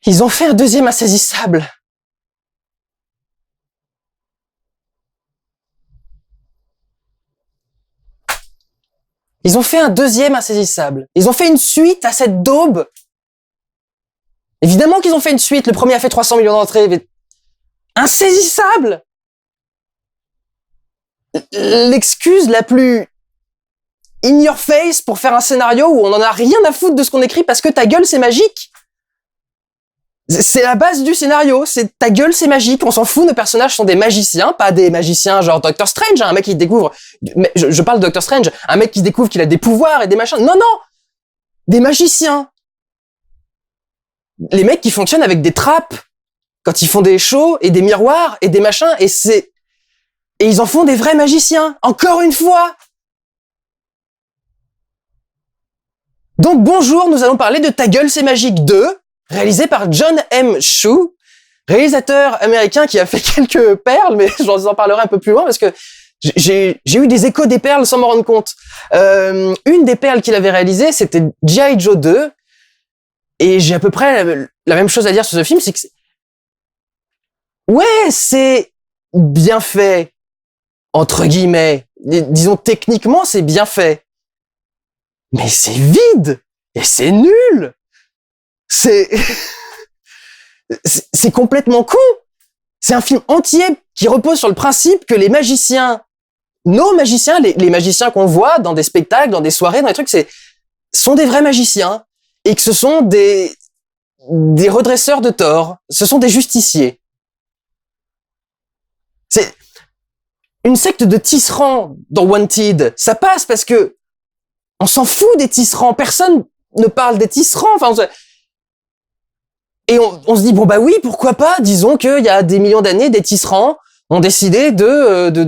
Ils ont fait un deuxième insaisissable. Ils ont fait un deuxième insaisissable. Ils ont fait une suite à cette daube. Évidemment qu'ils ont fait une suite. Le premier a fait 300 millions d'entrées. Mais... insaisissable! L'excuse la plus in your face pour faire un scénario où on en a rien à foutre de ce qu'on écrit parce que ta gueule c'est magique. C'est la base du scénario, c'est ta gueule c'est magique, on s'en fout, nos personnages sont des magiciens, pas des magiciens genre Doctor Strange, hein, un mec qui découvre, je parle de Doctor Strange, un mec qui découvre qu'il a des pouvoirs et des machins, non, des magiciens. Les mecs qui fonctionnent avec des trappes, quand ils font des shows et des miroirs et des machins, et ils en font des vrais magiciens, encore une fois. Donc bonjour, nous allons parler de Ta gueule c'est magique 2, réalisé par Jon M. Chu, réalisateur américain qui a fait quelques perles, mais je vous en parlerai un peu plus loin parce que j'ai eu des échos des perles sans m'en rendre compte. Une des perles qu'il avait réalisées, c'était G.I. Joe 2, et j'ai à peu près la même chose à dire sur ce film, c'est que ouais, c'est bien fait, entre guillemets, disons techniquement c'est bien fait, mais c'est vide, et c'est nul. C'est complètement con. C'est un film entier qui repose sur le principe que les magiciens, nos magiciens, les magiciens qu'on voit dans des spectacles, dans des soirées, dans des trucs, sont des vrais magiciens et que ce sont des redresseurs de tort, ce sont des justiciers. C'est une secte de tisserands dans Wanted. Ça passe parce que on s'en fout des tisserands. Personne ne parle des tisserands. Enfin, et on se dit, bon bah oui, pourquoi pas, disons qu'il y a des millions d'années, des tisserands ont décidé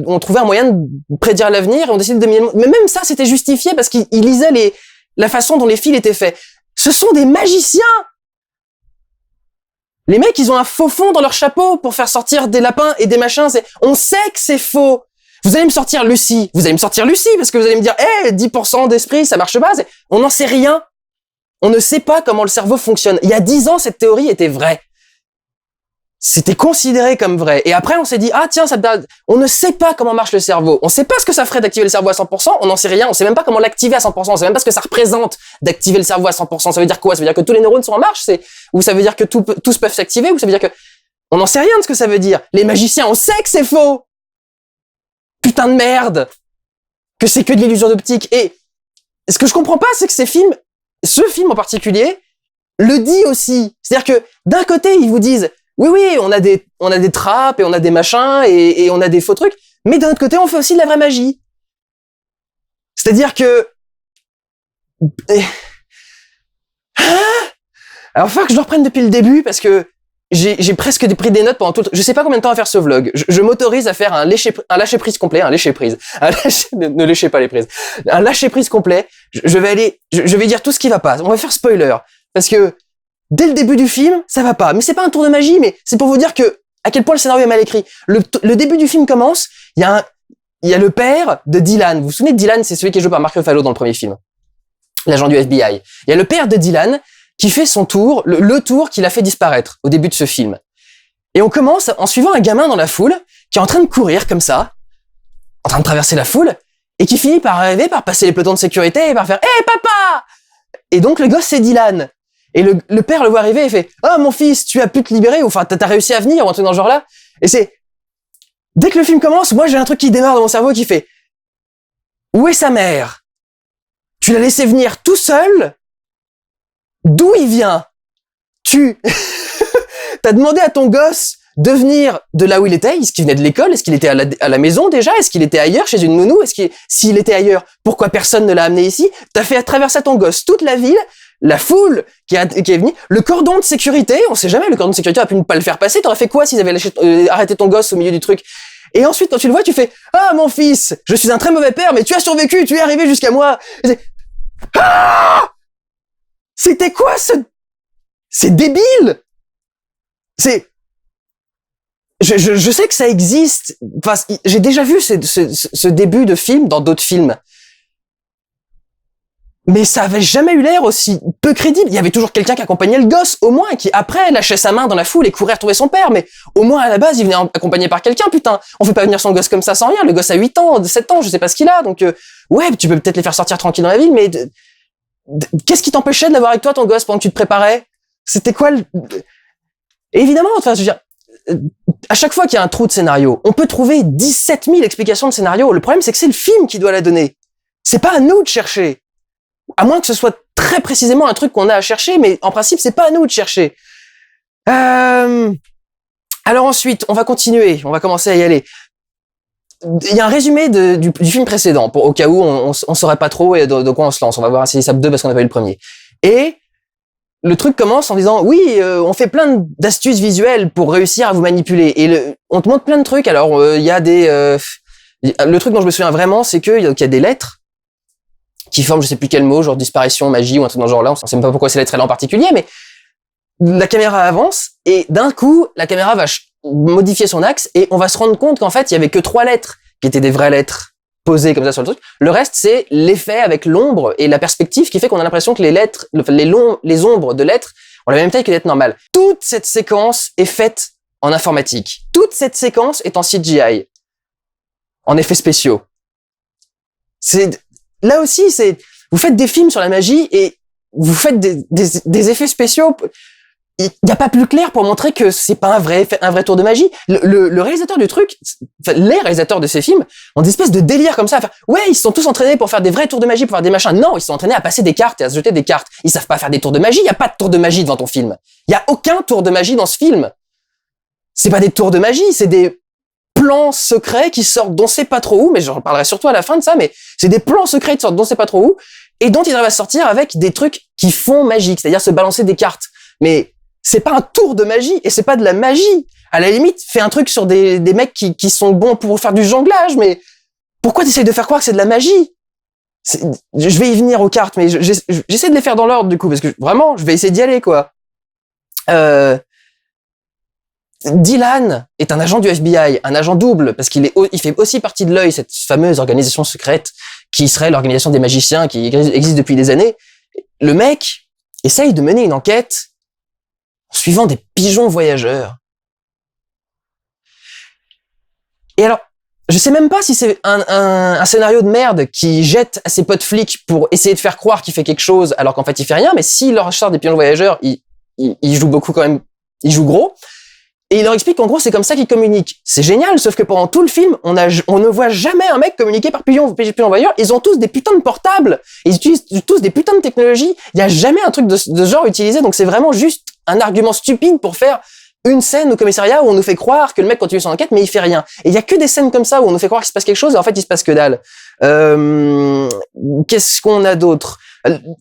ont trouvé un moyen de prédire l'avenir, et ont décidé mais même ça, c'était justifié parce qu'ils lisaient la façon dont les fils étaient faits. Ce sont des magiciens! Les mecs, ils ont un faux fond dans leur chapeau pour faire sortir des lapins et des machins, on sait que c'est faux! Vous allez me sortir Lucie parce que vous allez me dire, 10% d'esprit, ça marche pas, on n'en sait rien. On ne sait pas comment le cerveau fonctionne. Il y a 10 ans, cette théorie était vraie. C'était considéré comme vrai. Et après, on s'est dit, tiens, on ne sait pas comment marche le cerveau. On sait pas ce que ça ferait d'activer le cerveau à 100%. On n'en sait rien. On sait même pas comment l'activer à 100%. On sait même pas ce que ça représente d'activer le cerveau à 100%. Ça veut dire quoi? Ça veut dire que tous les neurones sont en marche? Ou ça veut dire que tous peuvent s'activer? Ou ça veut dire que, on n'en sait rien de ce que ça veut dire. Les magiciens, on sait que c'est faux! Putain de merde! Que c'est que de l'illusion d'optique. Et, ce que je comprends pas, c'est que ce film en particulier, le dit aussi. C'est-à-dire que, d'un côté, ils vous disent, oui, on a des trappes, et on a des machins, et on a des faux trucs, mais d'un autre côté, on fait aussi de la vraie magie. C'est-à-dire que... Alors, il va falloir que je le reprenne depuis le début, parce que j'ai presque pris des notes pendant tout le... Je sais pas combien de temps à faire ce vlog. Je m'autorise à faire un lâcher-prise complet, ne léchez pas les prises. Un lâcher-prise complet. Je vais dire tout ce qui va pas. On va faire spoiler. Parce que, dès le début du film, ça va pas. Mais c'est pas un tour de magie, mais c'est pour vous dire à quel point le scénario est mal écrit. Le début du film commence, il y a le père de Dylan. Vous vous souvenez de Dylan? C'est celui qui est joué par Mark Ruffalo dans le premier film. L'agent du FBI. Il y a le père de Dylan qui fait son tour, le tour qu'il a fait disparaître au début de ce film. Et on commence en suivant un gamin dans la foule qui est en train de courir comme ça, en train de traverser la foule, et qui finit par arriver, par passer les pelotons de sécurité et par faire « Hey papa !» Et donc le gosse c'est Dylan. Et le père le voit arriver et fait « Oh mon fils, tu as pu te libérer » ou enfin t'as réussi à venir ou un truc dans ce genre-là. Et dès que le film commence, moi j'ai un truc qui démarre dans mon cerveau qui fait « Où est sa mère? Tu l'as laissé venir tout seul? D'où il vient? T'as demandé à ton gosse de venir de là où il était? Est-ce qu'il venait de l'école? Est-ce qu'il était à la maison déjà? Est-ce qu'il était ailleurs chez une nounou? S'il était ailleurs, pourquoi personne ne l'a amené ici? T'as fait traverser ton gosse toute la ville, la foule qui est venue, le cordon de sécurité, on sait jamais, le cordon de sécurité aurait pu ne pas le faire passer, t'aurais fait quoi s'ils avaient arrêté ton gosse au milieu du truc? Et ensuite, quand tu le vois, tu fais « Ah, mon fils, je suis un très mauvais père, mais tu as survécu, tu es arrivé jusqu'à moi. » C'était quoi c'est débile! Je sais que ça existe. Enfin, j'ai déjà vu ce début de film dans d'autres films. Mais ça avait jamais eu l'air aussi peu crédible. Il y avait toujours quelqu'un qui accompagnait le gosse, au moins, qui après lâchait sa main dans la foule et courait retrouver son père. Mais au moins, à la base, il venait accompagné par quelqu'un, putain. On fait pas venir son gosse comme ça sans rien. Le gosse a 8 ans, 7 ans, je sais pas ce qu'il a. Donc, ouais, tu peux peut-être les faire sortir tranquille dans la ville, mais qu'est-ce qui t'empêchait de l'avoir avec toi, ton gosse, pendant que tu te préparais? C'était quoi Et évidemment, enfin, je veux dire, à chaque fois qu'il y a un trou de scénario, on peut trouver 17 000 explications de scénario. Le problème, c'est que c'est le film qui doit la donner. C'est pas à nous de chercher. À moins que ce soit très précisément un truc qu'on a à chercher, mais en principe, c'est pas à nous de chercher. Alors ensuite, on va continuer, on va commencer à y aller. Il y a un résumé du film précédent, au cas où on saurait pas trop et de quoi on se lance. On va voir Silly Sap 2 parce qu'on n'a pas eu le premier. Et le truc commence en disant, oui, on fait plein d'astuces visuelles pour réussir à vous manipuler. Et on te montre plein de trucs. Alors, il y a le truc dont je me souviens vraiment, c'est qu'il y a des lettres qui forment je sais plus quel mot, genre disparition, magie ou un truc dans ce genre-là. On sait même pas pourquoi ces lettres-là en particulier, mais la caméra avance et d'un coup, la caméra va modifier son axe et on va se rendre compte qu'en fait, il y avait que 3 lettres qui étaient des vraies lettres posées comme ça sur le truc. Le reste, c'est l'effet avec l'ombre et la perspective qui fait qu'on a l'impression que les lettres, les ombres de lettres ont la même taille que les lettres normales. Toute cette séquence est faite en informatique. Toute cette séquence est en CGI, en effets spéciaux. Là aussi, vous faites des films sur la magie et vous faites des effets spéciaux. Il n'y a pas plus clair pour montrer que c'est pas un vrai tour de magie. Le réalisateur du truc, enfin, les réalisateurs de ces films ont des espèces de délire comme ça. Enfin, ouais, ils se sont tous entraînés pour faire des vrais tours de magie, pour faire des machins. Non, ils se sont entraînés à passer des cartes et à se jeter des cartes. Ils savent pas faire des tours de magie. Il y a pas de tour de magie devant ton film. Il y a aucun tour de magie dans ce film. C'est pas des tours de magie, c'est des plans secrets qui sortent d'on sait pas trop où, mais j'en parlerai surtout à la fin de ça, mais c'est des plans secrets qui sortent d'on sait pas trop où, et dont ils arrivent à sortir avec des trucs qui font magique, c'est-à-dire se balancer des cartes. Mais c'est pas un tour de magie, et c'est pas de la magie. À la limite, fais un truc sur des mecs qui sont bons pour faire du jonglage, mais pourquoi t'essayes de faire croire que c'est de la magie? Je vais y venir aux cartes, mais j'essaie de les faire dans l'ordre, du coup, parce que vraiment, je vais essayer d'y aller, quoi. Dylan est un agent du FBI, un agent double, parce il fait aussi partie de l'œil, cette fameuse organisation secrète qui serait l'organisation des magiciens qui existe depuis des années. Le mec essaye de mener une enquête en suivant des pigeons voyageurs. Et alors, je sais même pas si c'est un scénario de merde qui jette à ses potes flics pour essayer de faire croire qu'il fait quelque chose alors qu'en fait il fait rien, mais s'il leur sort des pigeons voyageurs, il joue beaucoup quand même, il joue gros. Et il leur explique qu'en gros, c'est comme ça qu'ils communiquent. C'est génial, sauf que pendant tout le film, on ne voit jamais un mec communiquer par pigeon voyageur. Ils ont tous des putains de portables. Ils utilisent tous des putains de technologies. Il y a jamais un truc de ce genre utilisé. Donc c'est vraiment juste un argument stupide pour faire une scène au commissariat où on nous fait croire que le mec continue son enquête, mais il fait rien. Et il y a que des scènes comme ça où on nous fait croire qu'il se passe quelque chose et en fait il se passe que dalle. Qu'est-ce qu'on a d'autre?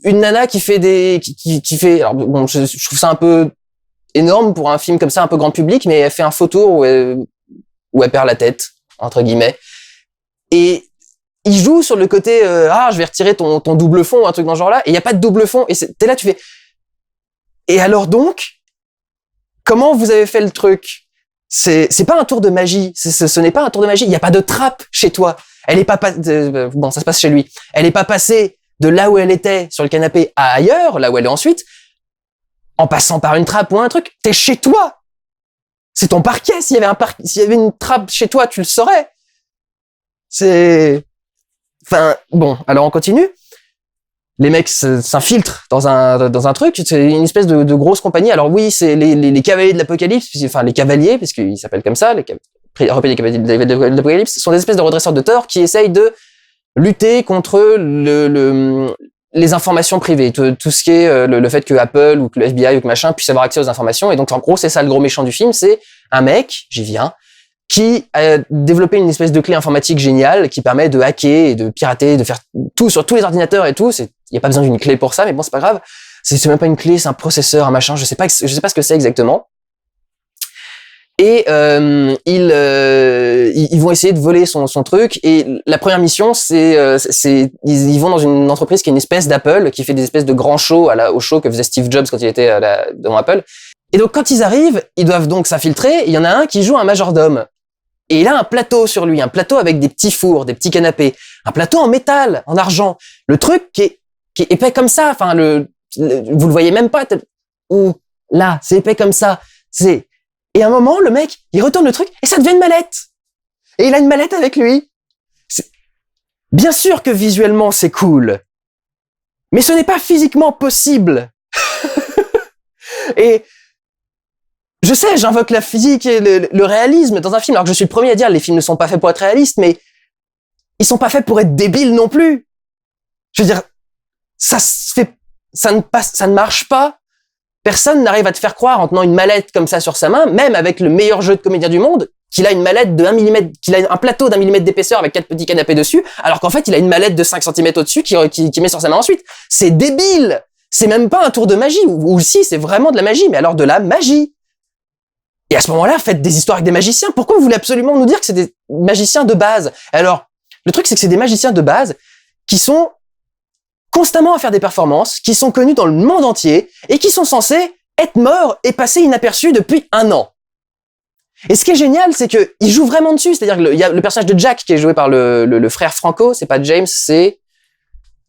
Une nana qui fait qui fait, alors bon, je trouve ça un peu énorme pour un film comme ça, un peu grand public, mais elle fait un faux tour où elle perd la tête, entre guillemets. Et il joue sur le côté, je vais retirer ton double fond, un truc dans ce genre-là, et il n'y a pas de double fond, et t'es là, tu fais, et alors donc, comment vous avez fait le truc? C'est pas un tour de magie, ce n'est pas un tour de magie, il n'y a pas de trappe chez toi. Elle est pas bon, ça se passe chez lui. Elle est pas passée de là où elle était, sur le canapé, à ailleurs, là où elle est ensuite, en passant par une trappe ou un truc, t'es chez toi. C'est ton parquet. S'il y avait une trappe chez toi, tu le saurais. Bon, alors on continue. Les mecs s'infiltrent dans un truc. C'est une espèce de grosse compagnie. Alors oui, c'est les cavaliers de l'Apocalypse, enfin les cavaliers, parce qu'ils s'appellent comme ça, les cavaliers de l'Apocalypse, sont des espèces de redresseurs de tort qui essayent de lutter contre les informations privées, tout ce qui est le fait que Apple ou que le FBI ou que machin puisse avoir accès aux informations. Et donc, en gros, c'est ça le gros méchant du film, c'est un mec, j'y viens, qui a développé une espèce de clé informatique géniale qui permet de hacker et de pirater, de faire tout sur tous les ordinateurs et tout. Il y a pas besoin d'une clé pour ça, mais bon, c'est pas grave. C'est même pas une clé, c'est un processeur, un machin, je sais pas ce que c'est exactement. Et ils vont essayer de voler son truc. Et la première mission, ils vont dans une entreprise qui est une espèce d'Apple, qui fait des espèces de grands shows au show que faisait Steve Jobs quand il était devant Apple. Et donc quand ils arrivent, ils doivent donc s'infiltrer. Il y en a un qui joue un majordome. Et il a un plateau sur lui, un plateau avec des petits fours, des petits canapés, un plateau en métal, en argent. Le truc qui est qui est épais comme ça. Enfin, vous le voyez même pas. Ou là, c'est épais comme ça. Et à un moment, le mec, il retourne le truc et ça devient une mallette. Et il a une mallette avec lui. Bien sûr que visuellement, c'est cool. Mais ce n'est pas physiquement possible. Et je sais, j'invoque la physique et le réalisme dans un film, alors que je suis le premier à dire les films ne sont pas faits pour être réalistes, mais ils sont pas faits pour être débiles non plus. Je veux dire, ça ne marche pas. Personne n'arrive à te faire croire en tenant une mallette comme ça sur sa main, même avec le meilleur jeu de comédien du monde, qu'il a une mallette de 1 mm, qu'il a un plateau d'1 mm d'épaisseur avec 4 petits canapés dessus, alors qu'en fait, il a une mallette de 5 cm au-dessus qui met sur sa main ensuite. C'est débile! C'est même pas un tour de magie, ou si, c'est vraiment de la magie, mais alors de la magie. Et à ce moment-là, faites des histoires avec des magiciens. Pourquoi vous voulez absolument nous dire que c'est des magiciens de base? Alors, le truc, c'est que c'est des magiciens de base qui sont constamment à faire des performances, qui sont connus dans le monde entier, et qui sont censés être morts et passer inaperçus depuis 1 an. Et ce qui est génial, c'est que il joue vraiment dessus. C'est-à-dire qu'il y a le personnage de Jack qui est joué par le frère Franco. C'est pas James, c'est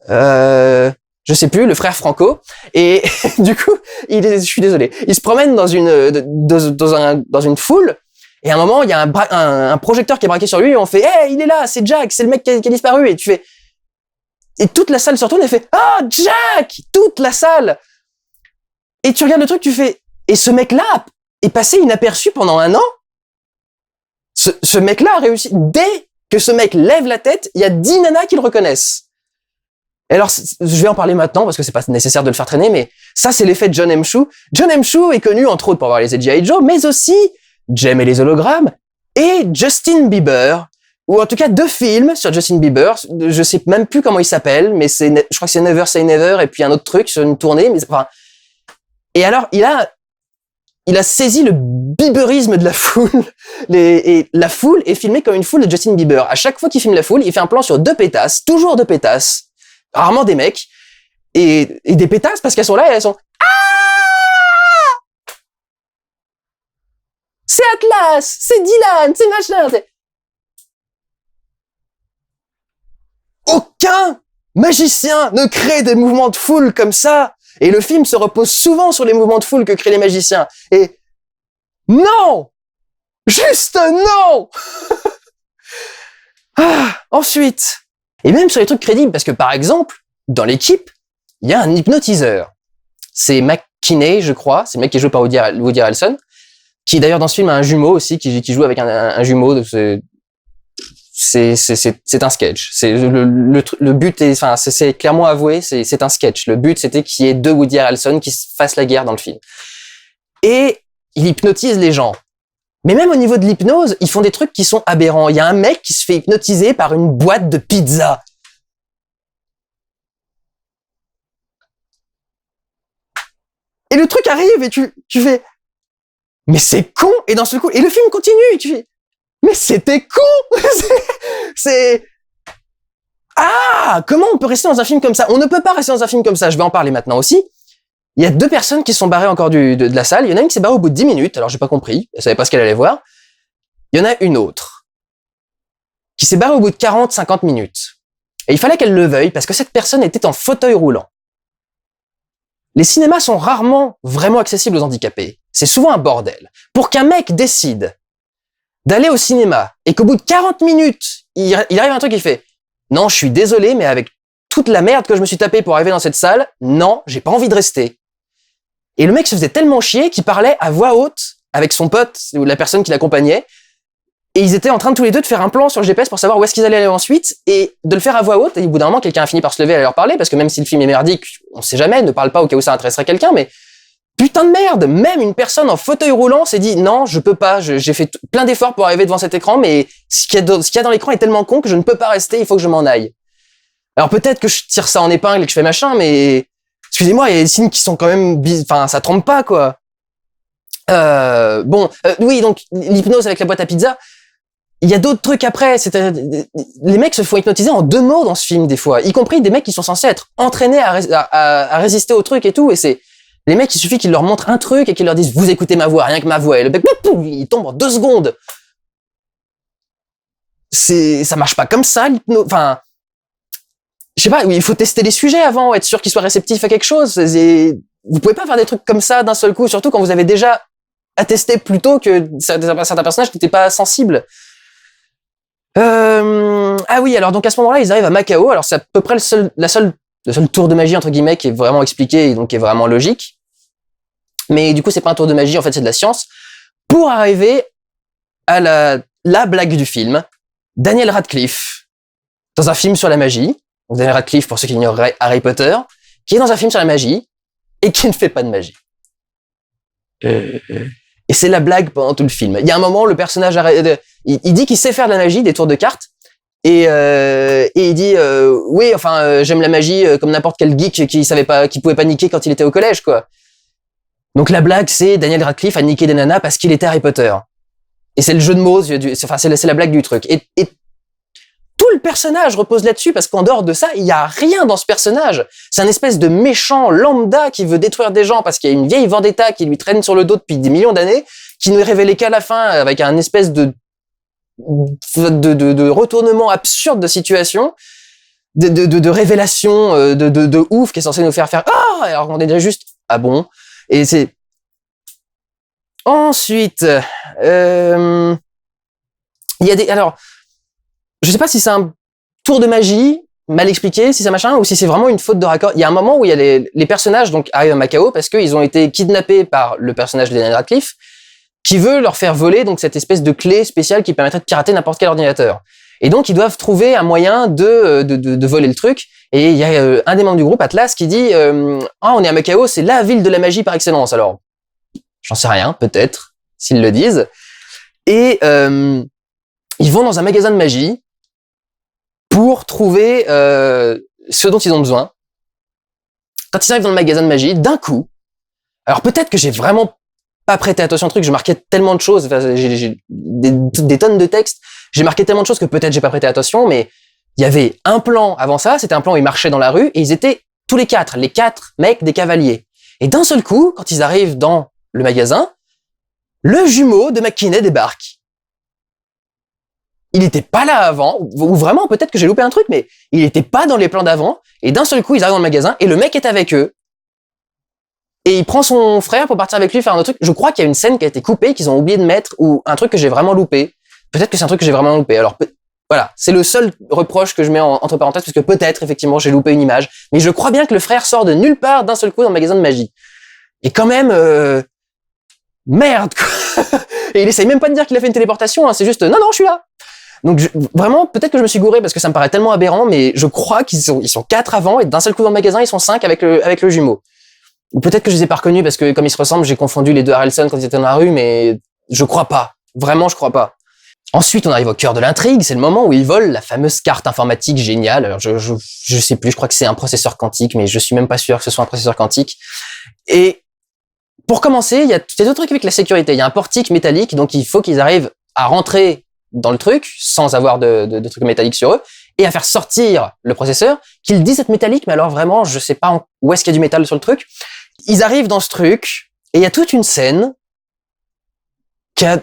je sais plus, le frère Franco. Et du coup, je suis désolé. Il se promène dans une foule. Et à un moment, il y a un projecteur qui est braqué sur lui. Et on fait, hey, il est là, c'est Jack, c'est le mec qui a disparu. Et tu fais, et toute la salle se retourne et fait, ah, Jack, toute la salle. Et tu regardes le truc, tu fais, et ce mec-là est passé inaperçu pendant 1 an. Ce mec-là a réussi. Dès que ce mec lève la tête, il y a 10 nanas qui le reconnaissent. Et alors, je vais en parler maintenant parce que c'est pas nécessaire de le faire traîner, mais ça, c'est l'effet de John M. Chu. John M. Chu est connu, entre autres, pour avoir les G.I. Joe, mais aussi Jem et les hologrammes et Justin Bieber, ou en tout cas 2 films sur Justin Bieber. Je sais même plus comment il s'appelle, mais je crois que c'est Never Say Never et puis un autre truc sur une tournée, mais enfin. Et alors, il a saisi le bieberisme de la foule. Et la foule est filmée comme une foule de Justin Bieber. À chaque fois qu'il filme la foule, il fait un plan sur 2 pétasses, toujours 2 pétasses, rarement des mecs, et des pétasses parce qu'elles sont là et elles sont ah, c'est Atlas, c'est Dylan, c'est machin. Aucun magicien ne crée des mouvements de foule comme ça. Et le film se repose souvent sur les mouvements de foule que créent les magiciens. Et non! Juste non! Ensuite, et même sur les trucs crédibles, parce que par exemple, dans l'équipe, il y a un hypnotiseur. C'est McKinney, je crois, c'est le mec qui est joué par Woody Harrelson, qui d'ailleurs dans ce film a un jumeau aussi, qui joue avec un jumeau. C'est un sketch. Le but est, enfin, c'est clairement avoué, c'est un sketch. Le but, c'était qu'il y ait 2 Woody Harrelson qui se fassent la guerre dans le film. Et il hypnotise les gens. Mais même au niveau de l'hypnose, ils font des trucs qui sont aberrants. Il y a un mec qui se fait hypnotiser par une boîte de pizza. Et le truc arrive et tu fais, mais c'est con! Et dans ce coup, et le film continue et tu fais, mais c'était con! Comment on peut rester dans un film comme ça? On ne peut pas rester dans un film comme ça. Je vais en parler maintenant aussi. Il y a 2 personnes qui sont barrées encore de la salle. Il y en a une qui s'est barrée au bout de 10 minutes. Alors, j'ai pas compris. Elle savait pas ce qu'elle allait voir. Il y en a une autre qui s'est barrée au bout de 40-50 minutes. Et il fallait qu'elle le veuille parce que cette personne était en fauteuil roulant. Les cinémas sont rarement vraiment accessibles aux handicapés. C'est souvent un bordel. Pour qu'un mec décide d'aller au cinéma et qu'au bout de 40 minutes, il arrive un truc qui fait « Non, je suis désolé, mais avec toute la merde que je me suis tapée pour arriver dans cette salle, non, j'ai pas envie de rester. » Et le mec se faisait tellement chier qu'il parlait à voix haute avec son pote ou la personne qui l'accompagnait. Et ils étaient en train de tous les deux de faire un plan sur le GPS pour savoir où est-ce qu'ils allaient aller ensuite et de le faire à voix haute. Et au bout d'un moment, quelqu'un a fini par se lever et aller leur parler parce que même si le film est merdique, on sait jamais, ne parle pas au cas où ça intéresserait quelqu'un, mais putain de merde, même une personne en fauteuil roulant s'est dit non, je peux pas, j'ai fait plein d'efforts pour arriver devant cet écran, mais ce qu'il y a dans l'écran est tellement con que je ne peux pas rester, il faut que je m'en aille. Alors peut-être que je tire ça en épingle et que je fais machin, mais excusez-moi, il y a des signes qui sont quand même, enfin ça trompe pas quoi. Oui, donc l'hypnose avec la boîte à pizza. Il y a d'autres trucs après, les mecs se font hypnotiser en 2 mots dans ce film des fois, y compris des mecs qui sont censés être entraînés à résister au truc et tout, et c'est les mecs, il suffit qu'ils leur montrent un truc et qu'ils leur disent vous écoutez ma voix, rien que ma voix, et le mec il tombe en 2 secondes. Ça marche pas comme ça l'hypnose, enfin je sais pas, il faut tester les sujets avant, être sûr qu'ils soient réceptifs à quelque chose. Vous pouvez pas faire des trucs comme ça d'un seul coup, surtout quand vous avez déjà attesté plus tôt que certains personnages n'étaient pas sensibles. Ah oui, alors donc à ce moment-là, ils arrivent à Macao. Alors c'est à peu près le seul tour de magie entre guillemets qui est vraiment expliqué et donc qui est vraiment logique. Mais du coup, c'est pas un tour de magie, en fait, c'est de la science. Pour arriver à la blague du film, Daniel Radcliffe, dans un film sur la magie. Donc Daniel Radcliffe, pour ceux qui ignoreraient Harry Potter, qui est dans un film sur la magie et qui ne fait pas de magie. Et c'est la blague pendant tout le film. Il y a un moment, le personnage il dit qu'il sait faire de la magie, des tours de cartes, et il dit oui, enfin j'aime la magie comme n'importe quel geek qui pouvait paniquer quand il était au collège, quoi. Donc la blague, c'est Daniel Radcliffe a niqué des nanas parce qu'il était Harry Potter. Et c'est le jeu de mots, c'est la blague du truc. Et tout le personnage repose là-dessus parce qu'en dehors de ça, il y a rien dans ce personnage. C'est un espèce de méchant lambda qui veut détruire des gens parce qu'il y a une vieille vendetta qui lui traîne sur le dos depuis des millions d'années, qui ne révélait qu'à la fin avec un espèce de retournement absurde de situation, de révélation de ouf qui est censé nous faire alors qu'on est déjà juste ah bon. Et c'est ensuite il y a alors je sais pas si c'est un tour de magie mal expliqué, si c'est machin, ou si c'est vraiment une faute de raccord. Il y a un moment où il y a les personnages donc arrivent à Macao parce qu'ils ont été kidnappés par le personnage de Daniel Radcliffe, qui veut leur faire voler donc cette espèce de clé spéciale qui permettrait de pirater n'importe quel ordinateur. Et donc ils doivent trouver un moyen de voler le truc. Et il y a un des membres du groupe, Atlas, qui dit on est à Macao, c'est la ville de la magie par excellence. Alors j'en sais rien, peut-être s'ils le disent. Et ils vont dans un magasin de magie pour trouver ce dont ils ont besoin. Quand ils arrivent dans le magasin de magie, d'un coup, alors peut-être que j'ai vraiment pas prêté attention au truc, je marquais tellement de choses, enfin, j'ai des tonnes de textes, j'ai marqué tellement de choses que peut-être j'ai pas prêté attention, mais il y avait un plan avant ça, c'était un plan où ils marchaient dans la rue et ils étaient tous les quatre mecs des cavaliers. Et d'un seul coup, quand ils arrivent dans le magasin, le jumeau de McKinney débarque. Il était pas là avant, ou vraiment peut-être que j'ai loupé un truc, mais il était pas dans les plans d'avant, et d'un seul coup ils arrivent dans le magasin, et le mec est avec eux, et il prend son frère pour partir avec lui faire un autre truc. Je crois qu'il y a une scène qui a été coupée, qu'ils ont oublié de mettre, ou un truc que j'ai vraiment loupé. Peut-être que c'est un truc que j'ai vraiment loupé. Alors voilà, c'est le seul reproche que je mets entre parenthèses, parce que peut-être effectivement j'ai loupé une image, mais je crois bien que le frère sort de nulle part d'un seul coup dans le magasin de magie. Et quand même, merde quoi. Et il essaye même pas de dire qu'il a fait une téléportation, hein, c'est juste non, je suis là. Donc vraiment, peut-être que je me suis gouré parce que ça me paraît tellement aberrant, mais je crois qu'ils sont 4 avant et d'un seul coup dans le magasin ils sont 5 avec le jumeau. Ou peut-être que je les ai pas reconnus parce que comme ils se ressemblent, j'ai confondu les deux Harrelson quand ils étaient dans la rue, mais je crois pas. Vraiment, je crois pas. Ensuite, on arrive au cœur de l'intrigue, c'est le moment où ils volent la fameuse carte informatique géniale. Alors je sais plus, je crois que c'est un processeur quantique, mais je suis même pas sûr que ce soit un processeur quantique. Et pour commencer, il y a d'autres trucs avec la sécurité. Il y a un portique métallique, donc il faut qu'ils arrivent à rentrer dans le truc sans avoir de trucs métalliques sur eux et à faire sortir le processeur qu'ils disent être métallique, mais alors vraiment je sais pas où est-ce qu'il y a du métal sur le truc. Ils arrivent dans ce truc et il y a toute une scène qui a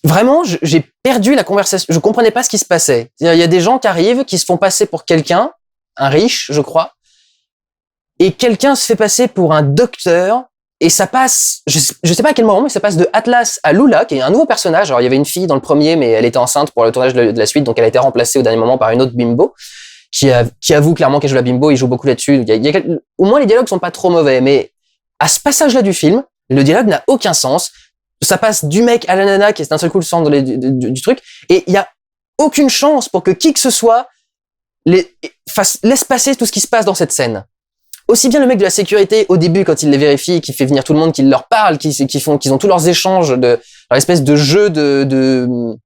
vraiment j'ai perdu la conversation, je comprenais pas ce qui se passait. Il y a des gens qui arrivent, qui se font passer pour quelqu'un, un riche je crois, et quelqu'un se fait passer pour un docteur. Et ça passe, je sais pas à quel moment, mais ça passe de Atlas à Lula, qui est un nouveau personnage. Alors, il y avait une fille dans le premier, mais elle était enceinte pour le tournage de la suite, donc elle a été remplacée au dernier moment par une autre bimbo, qui avoue clairement qu'elle joue la bimbo, il joue beaucoup là-dessus. Au moins, les dialogues sont pas trop mauvais, mais à ce passage-là du film, le dialogue n'a aucun sens. Ça passe du mec à la nana, qui est d'un seul coup le centre du truc, et il y a aucune chance pour que qui que ce soit laisse passer tout ce qui se passe dans cette scène. Aussi bien le mec de la sécurité au début quand il les vérifie, qui fait venir tout le monde, qui leur parle, qu'ils ont tous leurs échanges leur espèce de jeu de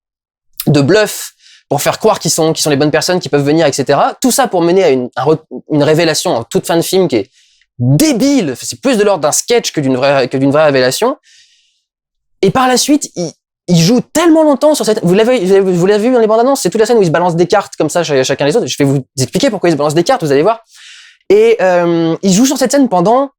bluff pour faire croire qu'ils sont les bonnes personnes qui peuvent venir, etc. Tout ça pour mener à une révélation en toute fin de film qui est débile. C'est plus de l'ordre d'un sketch que d'une vraie révélation. Et par la suite, il joue tellement longtemps sur cette. Vous l'avez vu dans les bandes annonces, c'est toute la scène où ils se balancent des cartes comme ça chacun les autres. Je vais vous expliquer pourquoi ils se balancent des cartes, vous allez voir. Et il joue sur cette scène pendant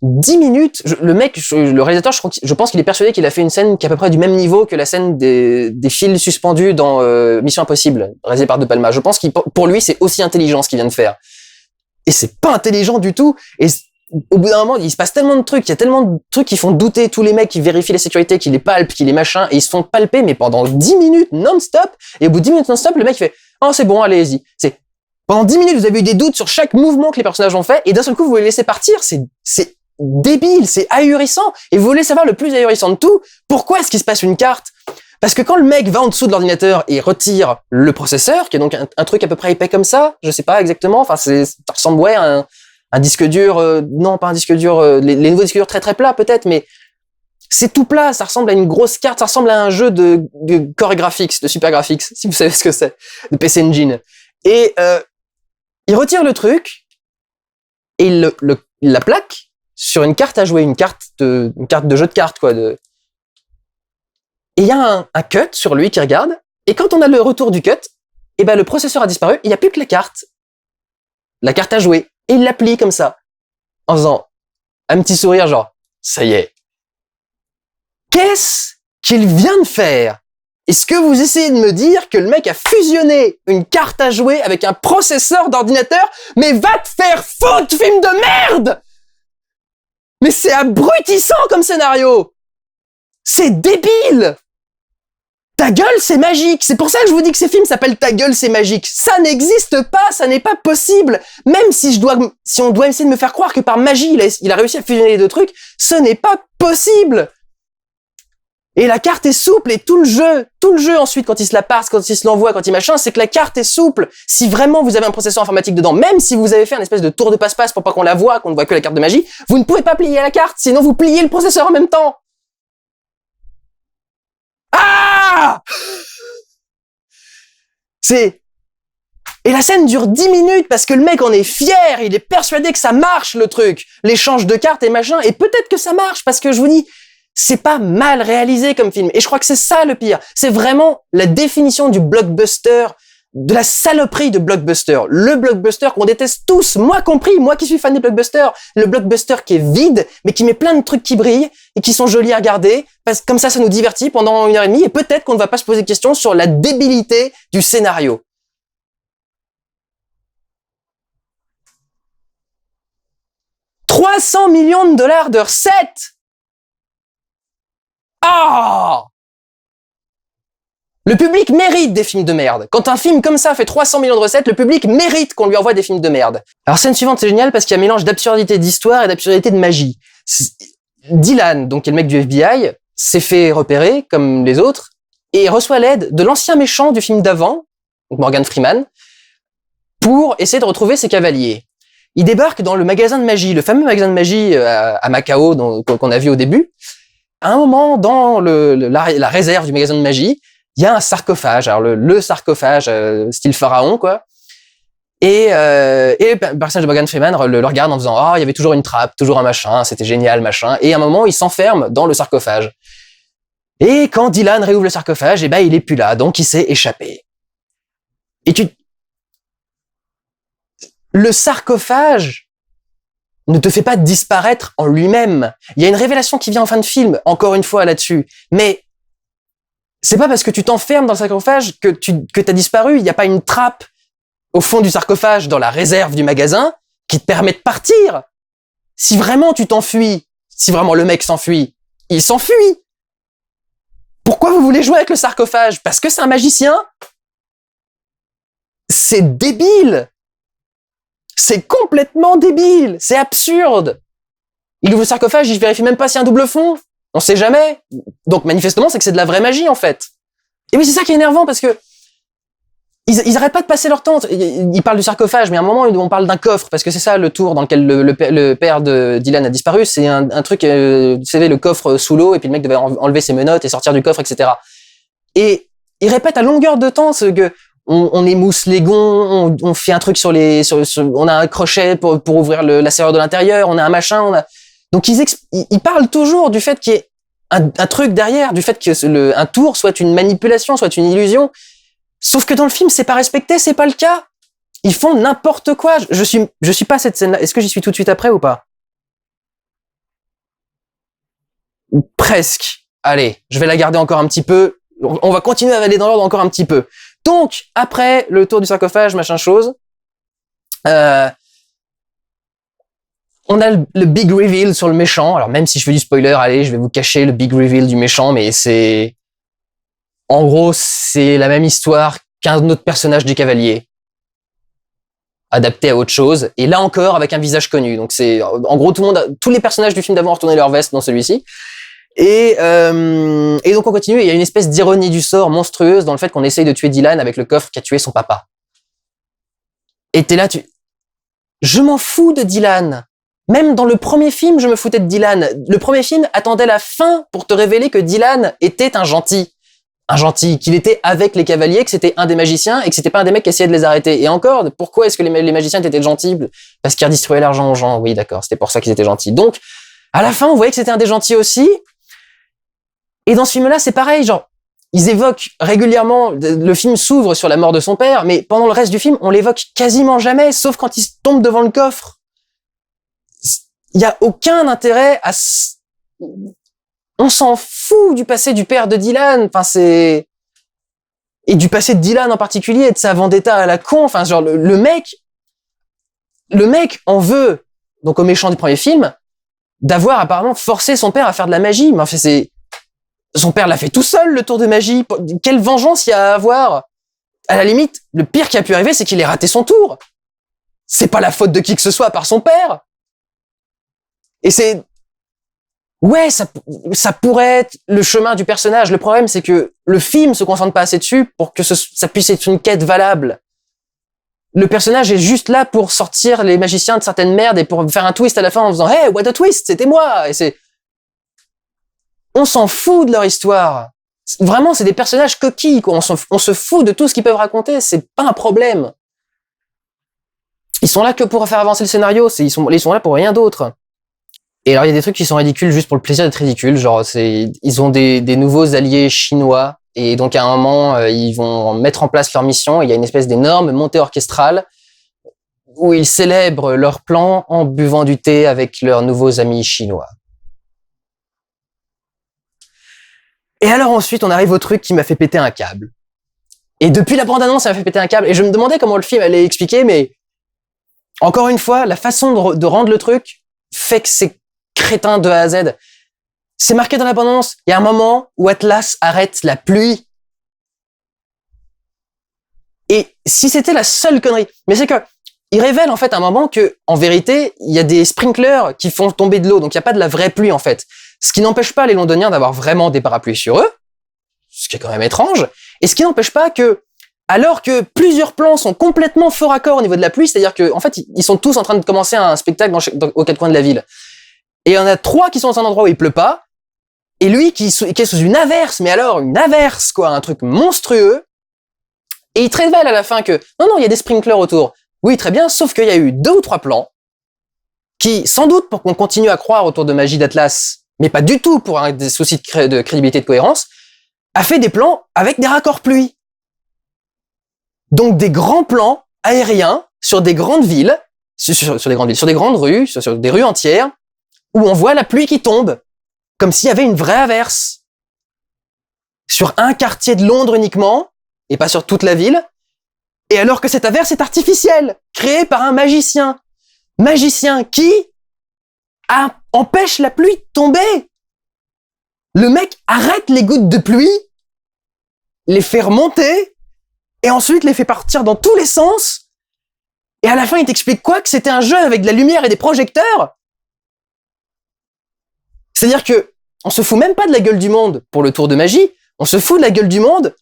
10 minutes. Le réalisateur, je pense qu'il est persuadé qu'il a fait une scène qui est à peu près du même niveau que la scène des fils suspendus dans Mission Impossible, réalisée par De Palma. Je pense pour lui, c'est aussi intelligent ce qu'il vient de faire. Et c'est pas intelligent du tout. Et au bout d'un moment, il se passe tellement de trucs, il y a tellement de trucs qui font douter tous les mecs qui vérifient les sécurités, qui les palpent, qui les machins, et ils se font palper, mais pendant 10 minutes non-stop. Et au bout de 10 minutes non-stop, le mec il fait « Oh, c'est bon, allez-y. » Pendant 10 minutes, vous avez eu des doutes sur chaque mouvement que les personnages ont fait, et d'un seul coup, vous les laissez partir. C'est débile, c'est ahurissant. Et vous voulez savoir le plus ahurissant de tout, pourquoi est-ce qu'il se passe une carte? Parce que quand le mec va en dessous de l'ordinateur et retire le processeur, qui est donc un truc à peu près épais comme ça, je sais pas exactement, enfin ça ressemble à un disque dur, non pas un disque dur, les nouveaux disques durs très très plats peut-être, mais c'est tout plat, ça ressemble à une grosse carte, ça ressemble à un jeu de Core Graphics, de Super Graphics, si vous savez ce que c'est, de PC Engine. Et il retire le truc et il la plaque sur une carte à jouer, une carte de jeu de cartes quoi. Et il y a un cut sur lui qui regarde. Et quand on a le retour du cut, et ben le processeur a disparu. Il n'y a plus que la carte à jouer. Et il l'applique comme ça, en faisant un petit sourire genre ça y est. Qu'est-ce qu'il vient de faire? Est-ce que vous essayez de me dire que le mec a fusionné une carte à jouer avec un processeur d'ordinateur? Mais va te faire foutre, film de merde! Mais c'est abrutissant comme scénario! C'est débile! Ta gueule, c'est magique! C'est pour ça que je vous dis que ces films s'appellent Ta gueule, c'est magique! Ça n'existe pas! Ça n'est pas possible! Même si on doit essayer de me faire croire que par magie, il a réussi à fusionner les deux trucs, ce n'est pas possible! Et la carte est souple, et tout le jeu ensuite, quand il se la passe, quand il se l'envoie, quand il machin, c'est que la carte est souple. Si vraiment vous avez un processeur informatique dedans, même si vous avez fait un espèce de tour de passe-passe pour pas qu'on la voit, qu'on ne voit que la carte de magie, vous ne pouvez pas plier la carte, sinon vous pliez le processeur en même temps. Ah! Et la scène dure 10 minutes parce que le mec en est fier, il est persuadé que ça marche le truc, l'échange de cartes et machin, et peut-être que ça marche parce que je vous dis, c'est pas mal réalisé comme film. Et je crois que c'est ça le pire. C'est vraiment la définition du blockbuster, de la saloperie de blockbuster. Le blockbuster qu'on déteste tous, moi compris, moi qui suis fan des blockbusters. Le blockbuster qui est vide, mais qui met plein de trucs qui brillent et qui sont jolis à regarder. Parce que comme ça nous divertit pendant 1h30 et peut-être qu'on ne va pas se poser de questions sur la débilité du scénario. « 300 millions de dollars de recettes ! Ah! Le public mérite des films de merde. Quand un film comme ça fait 300 millions de recettes, le public mérite qu'on lui envoie des films de merde. Alors, scène suivante, c'est génial parce qu'il y a un mélange d'absurdité d'histoire et d'absurdité de magie. Dylan, donc qui est le mec du FBI, s'est fait repérer, comme les autres, et reçoit l'aide de l'ancien méchant du film d'avant, donc Morgan Freeman, pour essayer de retrouver ses cavaliers. Il débarque dans le magasin de magie, le fameux magasin de magie à Macao qu'on a vu au début. À un moment, dans la réserve du magasin de magie, il y a un sarcophage. Alors le sarcophage style pharaon, quoi. Et le personnage de Morgan Freeman le regarde en disant « Ah, il y avait toujours une trappe, toujours un machin, c'était génial, machin. » Et à un moment, il s'enferme dans le sarcophage. Et quand Dylan réouvre le sarcophage, il est plus là, donc il s'est échappé. Et le sarcophage ne te fait pas disparaître en lui-même. Il y a une révélation qui vient en fin de film, encore une fois là-dessus. Mais c'est pas parce que tu t'enfermes dans le sarcophage que t'as disparu. Il n'y a pas une trappe au fond du sarcophage dans la réserve du magasin qui te permet de partir. Si vraiment tu t'enfuis, si vraiment le mec s'enfuit, il s'enfuit. Pourquoi vous voulez jouer avec le sarcophage? Parce que c'est un magicien? C'est débile. C'est complètement débile. C'est absurde. Il ouvre le sarcophage, il vérifie même pas s'il y a un double fond. On sait jamais. Donc, manifestement, c'est que c'est de la vraie magie, en fait. Et oui, c'est ça qui est énervant, parce que ils arrêtent pas de passer leur temps. Ils parlent du sarcophage, mais à un moment, on parle d'un coffre, parce que c'est ça, le tour dans lequel le père de Dylan a disparu. C'est un truc, vous savez, le coffre sous l'eau, et puis le mec devait enlever ses menottes et sortir du coffre, etc. Et ils répètent à longueur de temps ce que on émousse les gonds, on fait un truc on a un crochet pour ouvrir la serrure de l'intérieur, on a un machin, donc ils parlent toujours du fait qu'il y ait un truc derrière, du fait que un tour soit une manipulation, soit une illusion. Sauf que dans le film, c'est pas respecté, c'est pas le cas. Ils font n'importe quoi. Je suis pas à cette scène-là. Est-ce que j'y suis tout de suite après ou pas? Presque. Allez, je vais la garder encore un petit peu. On va continuer à aller dans l'ordre encore un petit peu. Donc, après le tour du sarcophage, machin chose, on a le big reveal sur le méchant. Alors même si je fais du spoiler, allez, je vais vous cacher le big reveal du méchant, mais c'est... En gros, c'est la même histoire qu'un autre personnage du Cavalier, adapté à autre chose, et là encore avec un visage connu. Donc c'est, en gros, tous les personnages du film d'avant ont retourné leur veste dans celui-ci. Et donc on continue, et il y a une espèce d'ironie du sort monstrueuse dans le fait qu'on essaye de tuer Dylan avec le coffre qui a tué son papa. Et t'es là, je m'en fous de Dylan. Même dans le premier film, je me foutais de Dylan. Le premier film attendait la fin pour te révéler que Dylan était un gentil. Un gentil, qu'il était avec les cavaliers, que c'était un des magiciens et que c'était pas un des mecs qui essayait de les arrêter. Et encore, pourquoi est-ce que les magiciens étaient gentils? Parce qu'ils redistribuaient l'argent aux gens. Oui, d'accord, c'était pour ça qu'ils étaient gentils. Donc, à la fin, on voyait que c'était un des gentils aussi. Et dans ce film-là, c'est pareil, genre, ils évoquent régulièrement, le film s'ouvre sur la mort de son père, mais pendant le reste du film, on l'évoque quasiment jamais, sauf quand il tombe devant le coffre. Il y a aucun intérêt à... On s'en fout du passé du père de Dylan, enfin c'est... Et du passé de Dylan en particulier, et de sa vendetta à la con, enfin genre le mec en veut, donc au méchant du premier film, d'avoir apparemment forcé son père à faire de la magie, mais enfin c'est... Son père l'a fait tout seul, le tour de magie. Quelle vengeance il y a à avoir? À la limite, le pire qui a pu arriver, c'est qu'il ait raté son tour. C'est pas la faute de qui que ce soit à part son père. Et c'est... Ouais, ça pourrait être le chemin du personnage. Le problème, c'est que le film se concentre pas assez dessus pour que ça puisse être une quête valable. Le personnage est juste là pour sortir les magiciens de certaines merdes et pour faire un twist à la fin en faisant « Hey, what a twist, c'était moi !» Et c'est... On s'en fout de leur histoire. Vraiment, c'est des personnages coquilles, quoi. On se fout de tout ce qu'ils peuvent raconter. C'est pas un problème. Ils sont là que pour faire avancer le scénario. Ils sont là pour rien d'autre. Et alors, il y a des trucs qui sont ridicules juste pour le plaisir d'être ridicules. Genre, ils ont des nouveaux alliés chinois. Et donc, à un moment, ils vont mettre en place leur mission. Il y a une espèce d'énorme montée orchestrale où ils célèbrent leur plan en buvant du thé avec leurs nouveaux amis chinois. Et alors ensuite, on arrive au truc qui m'a fait péter un câble. Et depuis la bande-annonce, ça m'a fait péter un câble. Et je me demandais comment le film allait expliquer, mais encore une fois, la façon de rendre le truc fait que c'est crétin de A à Z. C'est marqué dans la bande-annonce. Il y a un moment où Atlas arrête la pluie. Et si c'était la seule connerie, mais c'est que il révèle en fait à un moment que, en vérité, il y a des sprinklers qui font tomber de l'eau, donc il n'y a pas de la vraie pluie en fait. Ce qui n'empêche pas les Londoniens d'avoir vraiment des parapluies sur eux, ce qui est quand même étrange, et ce qui n'empêche pas que, alors que plusieurs plans sont complètement faux raccord au niveau de la pluie, c'est-à-dire que, en fait, ils sont tous en train de commencer un spectacle aux quatre coins de la ville. Et il y en a 3 qui sont dans un endroit où il pleut pas, et lui qui est sous une averse, mais alors une averse, quoi, un truc monstrueux, et il te révèle à la fin que, non, il y a des sprinklers autour. Oui, très bien, sauf qu'il y a eu 2 ou 3 plans qui, sans doute pour qu'on continue à croire autour de magie d'Atlas, mais pas du tout pour des soucis de crédibilité et de cohérence, a fait des plans avec des raccords pluie. Donc des grands plans aériens sur des grandes villes, sur des grandes rues, sur des rues entières, où on voit la pluie qui tombe, comme s'il y avait une vraie averse. Sur un quartier de Londres uniquement, et pas sur toute la ville, et alors que cette averse est artificielle, créée par un magicien. Magicien qui empêche la pluie de tomber. Le mec arrête les gouttes de pluie, les fait remonter, et ensuite les fait partir dans tous les sens, et à la fin il t'explique quoi? Que c'était un jeu avec de la lumière et des projecteurs? C'est-à-dire que on se fout même pas de la gueule du monde pour le tour de magie, on se fout de la gueule du monde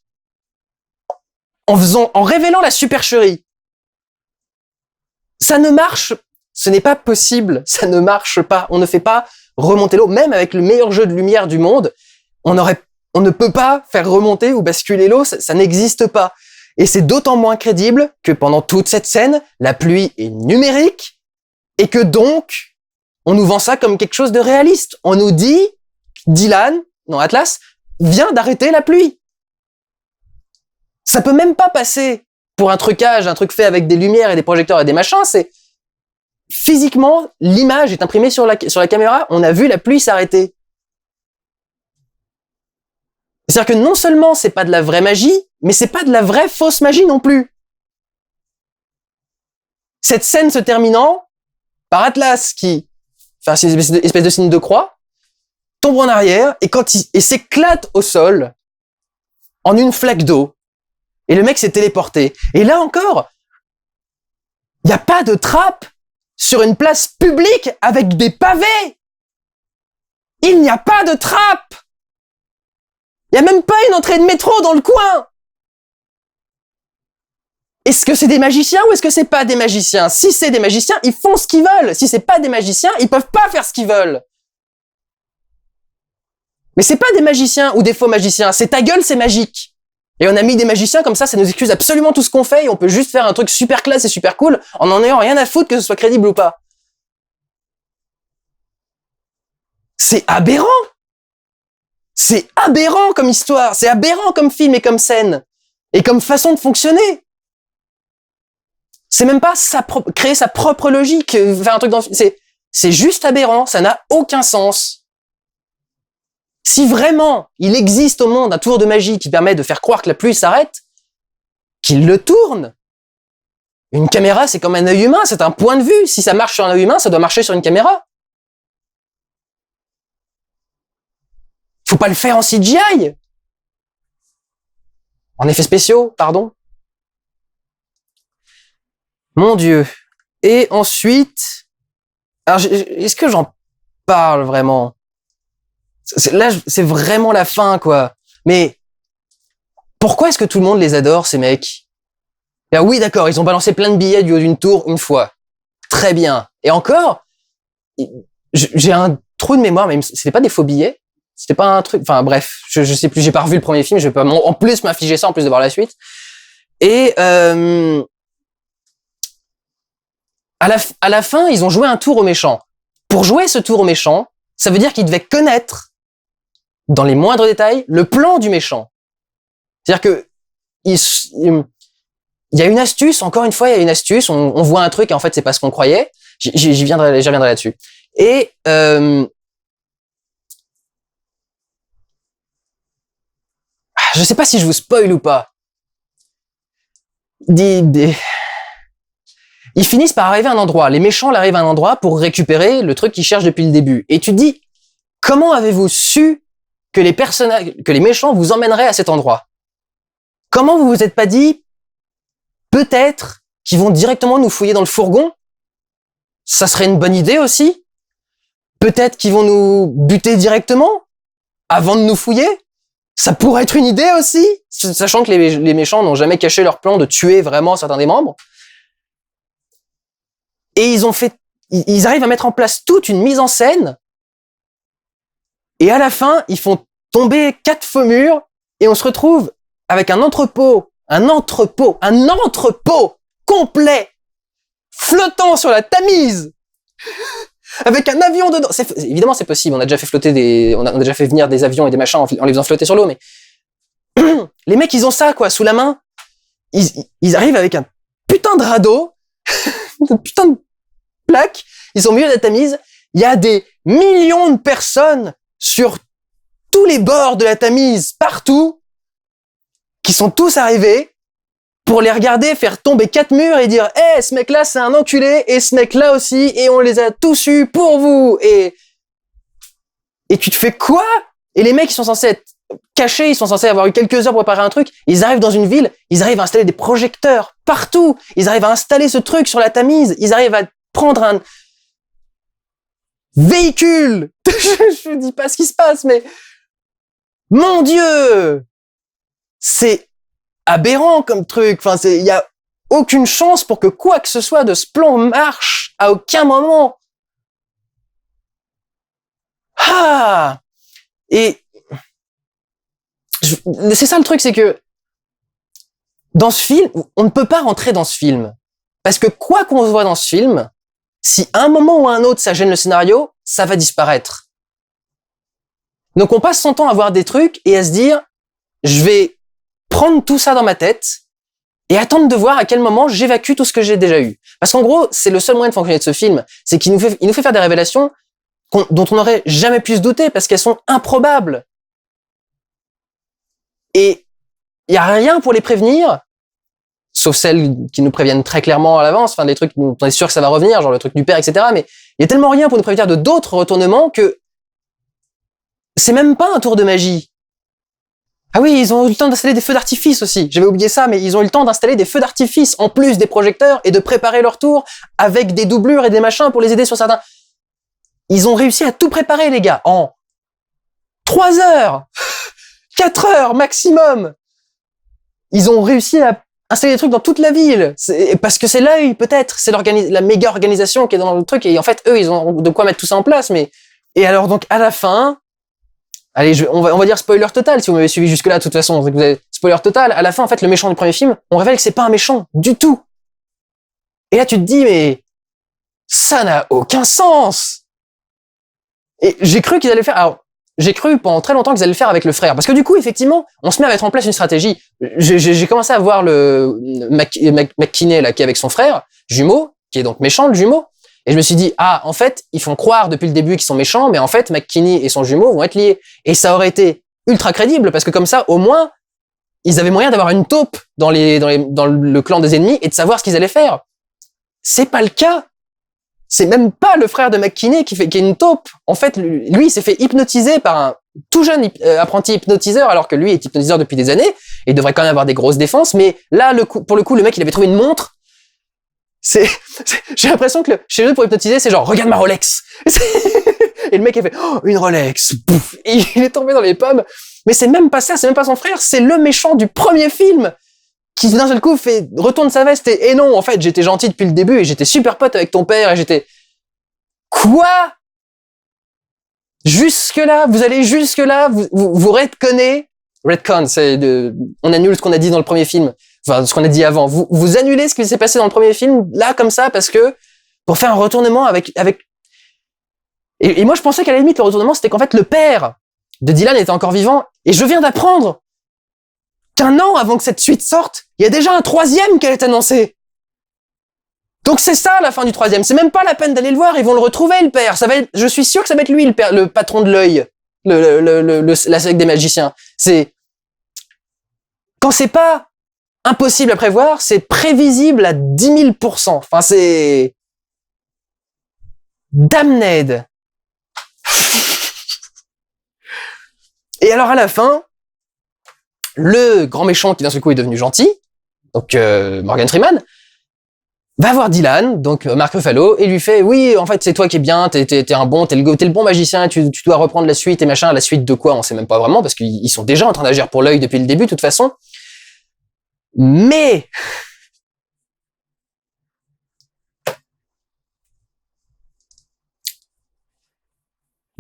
en révélant la supercherie. Ça ne marche, ce n'est pas possible, ça ne marche pas, on ne fait pas remonter l'eau, même avec le meilleur jeu de lumière du monde, on ne peut pas faire remonter ou basculer l'eau, ça n'existe pas. Et c'est d'autant moins crédible que pendant toute cette scène, la pluie est numérique, et que donc, on nous vend ça comme quelque chose de réaliste. On nous dit, Atlas, vient d'arrêter la pluie. Ça peut même pas passer pour un trucage, un truc fait avec des lumières et des projecteurs et des machins, c'est physiquement, l'image est imprimée sur la caméra, on a vu la pluie s'arrêter. C'est-à-dire que non seulement c'est pas de la vraie magie, mais c'est pas de la vraie fausse magie non plus. Cette scène se terminant par Atlas qui enfin c'est une espèce de signe de croix, tombe en arrière et s'éclate au sol en une flaque d'eau. Et le mec s'est téléporté. Et là encore, il n'y a pas de trappe sur une place publique avec des pavés. Il n'y a pas de trappe. Il n'y a même pas une entrée de métro dans le coin. Est-ce que c'est des magiciens ou est-ce que c'est pas des magiciens? Si c'est des magiciens, ils font ce qu'ils veulent. Si c'est pas des magiciens, ils peuvent pas faire ce qu'ils veulent. Mais c'est pas des magiciens ou des faux magiciens. C'est ta gueule, c'est magique. Et on a mis des magiciens comme ça nous excuse absolument tout ce qu'on fait et on peut juste faire un truc super classe et super cool en ayant rien à foutre que ce soit crédible ou pas. C'est aberrant. C'est aberrant comme histoire. C'est aberrant comme film et comme scène. Et comme façon de fonctionner. C'est même pas créer sa propre logique, faire un truc dans, c'est juste aberrant, ça n'a aucun sens. Si vraiment il existe au monde un tour de magie qui permet de faire croire que la pluie s'arrête, qu'il le tourne. Une caméra, c'est comme un œil humain, c'est un point de vue. Si ça marche sur un œil humain, ça doit marcher sur une caméra. Faut pas le faire en CGI. En effets spéciaux, pardon. Mon Dieu. Et ensuite, alors est-ce que j'en parle vraiment? Là, c'est vraiment la fin, quoi. Mais pourquoi est-ce que tout le monde les adore, ces mecs? Ah oui, d'accord, ils ont balancé plein de billets du haut d'une tour une fois. Très bien. Et encore, j'ai un trou de mémoire, mais c'était pas des faux billets. C'était pas un truc. Enfin bref, je sais plus. J'ai pas revu le premier film. Je vais pas en plus m'infliger ça en plus de voir la suite. Et à la fin, ils ont joué un tour au méchant. Pour jouer ce tour au méchant, ça veut dire qu'ils devaient connaître, dans les moindres détails, le plan du méchant. C'est-à-dire que il y a une astuce, encore une fois, il y a une astuce, on voit un truc et en fait, c'est pas ce qu'on croyait. J'y reviendrai là-dessus. Et je sais pas si je vous spoil ou pas. Ils finissent par arriver à un endroit. Les méchants arrivent à un endroit pour récupérer le truc qu'ils cherchent depuis le début. Et tu te dis, comment avez-vous su que les méchants vous emmèneraient à cet endroit? Comment vous vous êtes pas dit, peut-être qu'ils vont directement nous fouiller dans le fourgon? Ça serait une bonne idée aussi. Peut-être qu'ils vont nous buter directement avant de nous fouiller. Ça pourrait être une idée aussi, sachant que les méchants n'ont jamais caché leur plan de tuer vraiment certains des membres. Et ils arrivent à mettre en place toute une mise en scène. Et à la fin, ils font tomber 4 faux murs et on se retrouve avec un entrepôt complet, flottant sur la Tamise, avec un avion dedans. Évidemment, c'est possible. On a déjà fait venir des avions et des machins en les faisant flotter sur l'eau, mais les mecs, ils ont ça, quoi, sous la main. Ils arrivent avec un putain de radeau, une putain de plaque. Ils sont au milieu de la Tamise. Il y a des millions de personnes sur tous les bords de la Tamise, partout, qui sont tous arrivés pour les regarder faire tomber 4 murs et dire « ce mec-là, c'est un enculé, et ce mec-là aussi, et on les a tous eus pour vous !» Et tu te fais quoi? Et les mecs, ils sont censés être cachés, ils sont censés avoir eu quelques heures pour préparer un truc, ils arrivent dans une ville, ils arrivent à installer des projecteurs partout, ils arrivent à installer ce truc sur la Tamise, ils arrivent à prendre un véhicule. Je dis pas ce qui se passe, mais mon Dieu, c'est aberrant comme truc. Enfin, il y a aucune chance pour que quoi que ce soit de ce plan marche à aucun moment. Ah! Et c'est ça le truc, c'est que dans ce film, on ne peut pas rentrer dans ce film. Parce que quoi qu'on voit dans ce film, si à un moment ou à un autre ça gêne le scénario, ça va disparaître. Donc on passe son temps à voir des trucs et à se dire, je vais prendre tout ça dans ma tête et attendre de voir à quel moment j'évacue tout ce que j'ai déjà eu. Parce qu'en gros, c'est le seul moyen de fonctionner de ce film, c'est qu'il nous fait faire des révélations dont on n'aurait jamais pu se douter parce qu'elles sont improbables. Et il y a rien pour les prévenir, sauf celles qui nous préviennent très clairement à l'avance, enfin des trucs dont on est sûr que ça va revenir, genre le truc du père, etc. Mais Il y a tellement rien pour nous prévenir de d'autres retournements que c'est même pas un tour de magie. Ah oui, ils ont eu le temps d'installer des feux d'artifice aussi. J'avais oublié ça, mais ils ont eu le temps d'installer des feux d'artifice en plus des projecteurs et de préparer leur tour avec des doublures et des machins pour les aider sur certains. Ils ont réussi à tout préparer, les gars, en 3 heures, 4 heures maximum. Ils ont réussi à installer des trucs dans toute la ville. Parce que c'est l'œil, peut-être. C'est la méga organisation qui est dans le truc. Et en fait, eux, ils ont de quoi mettre tout ça en place. Et alors, donc, à la fin, allez, on va dire spoiler total, si vous m'avez suivi jusque-là, de toute façon. Vous avez spoiler total. À la fin, en fait, le méchant du premier film, on révèle que c'est pas un méchant du tout. Et là, tu te dis, mais ça n'a aucun sens. Et j'ai cru qu'ils allaient faire... Alors, j'ai cru pendant très longtemps qu'ils allaient le faire avec le frère. Parce que du coup, effectivement, on se met à mettre en place une stratégie. J'ai commencé à voir le McKinney, là, qui est avec son frère, jumeau, qui est donc méchant, le jumeau. Et je me suis dit, ah, en fait, ils font croire depuis le début qu'ils sont méchants, mais en fait, McKinney et son jumeau vont être liés. Et ça aurait été ultra crédible, parce que comme ça, au moins, ils avaient moyen d'avoir une taupe dans le clan des ennemis et de savoir ce qu'ils allaient faire. C'est pas le cas. C'est même pas le frère de McKinney qui est une taupe. En fait, lui, il s'est fait hypnotiser par un tout jeune apprenti hypnotiseur, alors que lui est hypnotiseur depuis des années, et il devrait quand même avoir des grosses défenses, mais là, pour le coup, le mec, il avait trouvé une montre. J'ai l'impression que chez eux, pour hypnotiser, c'est genre, regarde ma Rolex. Et le mec, il fait, oh, une Rolex. Pouf, et il est tombé dans les pommes. Mais c'est même pas ça, c'est même pas son frère, c'est le méchant du premier film qui d'un seul coup retourne sa veste et non, en fait, j'étais gentil depuis le début et j'étais super pote avec ton père et j'étais... Quoi? Jusque-là, vous allez jusque-là, vous retconnez. Retcon, on annule ce qu'on a dit dans le premier film. Enfin, ce qu'on a dit avant. Vous annulez ce qui s'est passé dans le premier film, là, comme ça, parce que, pour faire un retournement avec, et moi, je pensais qu'à la limite, le retournement, c'était qu'en fait, le père de Dylan était encore vivant, et je viens d'apprendre qu'un an avant que cette suite sorte, il y a déjà un 3e qui est annoncé. Donc c'est ça la fin du 3e. C'est même pas la peine d'aller le voir. Ils vont le retrouver, le père. Je suis sûr que ça va être lui, le père, le patron de l'œil, la secte des magiciens. Quand c'est pas impossible à prévoir, c'est prévisible à 10 000%. Enfin, c'est damned. Et alors à la fin, le grand méchant qui d'un seul coup est devenu gentil, donc Morgan Freeman, va voir Dylan, donc Mark Ruffalo, et lui fait, oui, en fait, c'est toi qui es bien, t'es le bon magicien, tu dois reprendre la suite et machin. La suite de quoi, on sait même pas vraiment, parce qu'ils sont déjà en train d'agir pour l'œil depuis le début, de toute façon. Mais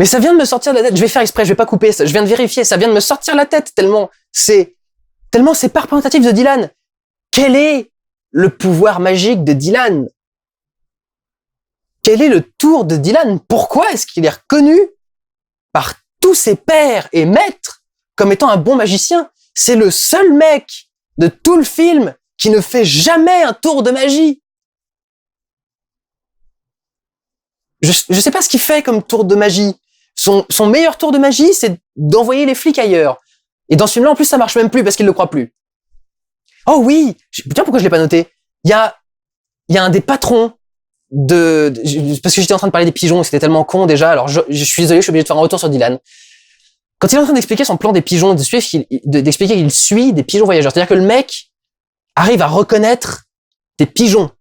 ça vient de me sortir de la tête. Je vais faire exprès, je vais pas couper ça. Je viens de vérifier, ça vient de me sortir la tête tellement c'est pas représentatif de Dylan. Quel est le pouvoir magique de Dylan? Quel est le tour de Dylan? Pourquoi est-ce qu'il est reconnu par tous ses pairs et maîtres comme étant un bon magicien? C'est le seul mec de tout le film qui ne fait jamais un tour de magie. Je sais pas ce qu'il fait comme tour de magie. Son meilleur tour de magie, c'est d'envoyer les flics ailleurs. Et dans ce film-là, en plus, ça marche même plus parce qu'il le croit plus. Oh oui! Putain, pourquoi je l'ai pas noté? Il y a un des patrons parce que j'étais en train de parler des pigeons et c'était tellement con déjà. Alors, je suis désolé, je suis obligé de faire un retour sur Dylan. Quand il est en train d'expliquer son plan des pigeons, d'expliquer qu'il suit des pigeons voyageurs. C'est-à-dire que le mec arrive à reconnaître des pigeons.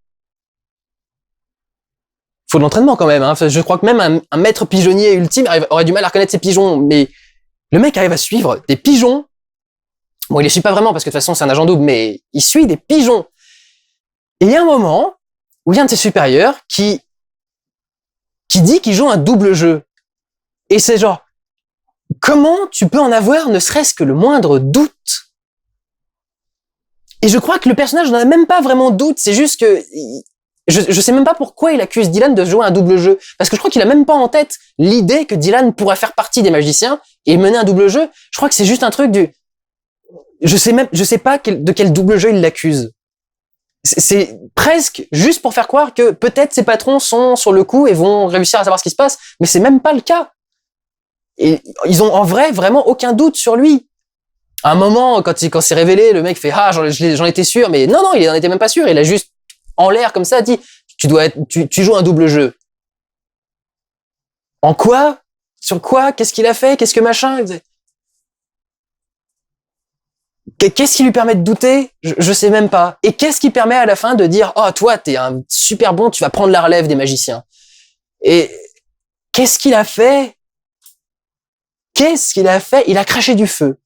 Faut de l'entraînement quand même, hein. Je crois que même un maître pigeonnier ultime aurait du mal à reconnaître ses pigeons, mais le mec arrive à suivre des pigeons. Bon, il les suit pas vraiment parce que de toute façon c'est un agent double, mais il suit des pigeons. Et il y a un moment où il y a un de ses supérieurs qui dit qu'il joue un double jeu. Et c'est genre, comment tu peux en avoir ne serait-ce que le moindre doute? Et je crois que le personnage n'en a même pas vraiment doute, c'est juste que je sais même pas pourquoi il accuse Dylan de jouer un double jeu. Parce que je crois qu'il a même pas en tête l'idée que Dylan pourrait faire partie des magiciens et mener un double jeu. Je crois que c'est juste un truc je sais pas de quel double jeu il l'accuse. C'est presque juste pour faire croire que peut-être ses patrons sont sur le coup et vont réussir à savoir ce qui se passe. Mais c'est même pas le cas. Et ils ont en vrai vraiment aucun doute sur lui. À un moment, quand c'est révélé, le mec fait, ah, j'en étais sûr, mais non, il en était même pas sûr. Il a juste en l'air comme ça dit, tu joues un double jeu. En quoi? Sur quoi? Qu'est-ce qu'il a fait? Qu'est-ce que machin? Qu'est-ce qui lui permet de douter? Je sais même pas. Et qu'est-ce qui permet à la fin de dire, oh, toi, t'es un super bon, tu vas prendre la relève des magiciens. Et qu'est-ce qu'il a fait? Qu'est-ce qu'il a fait? Il a craché du feu.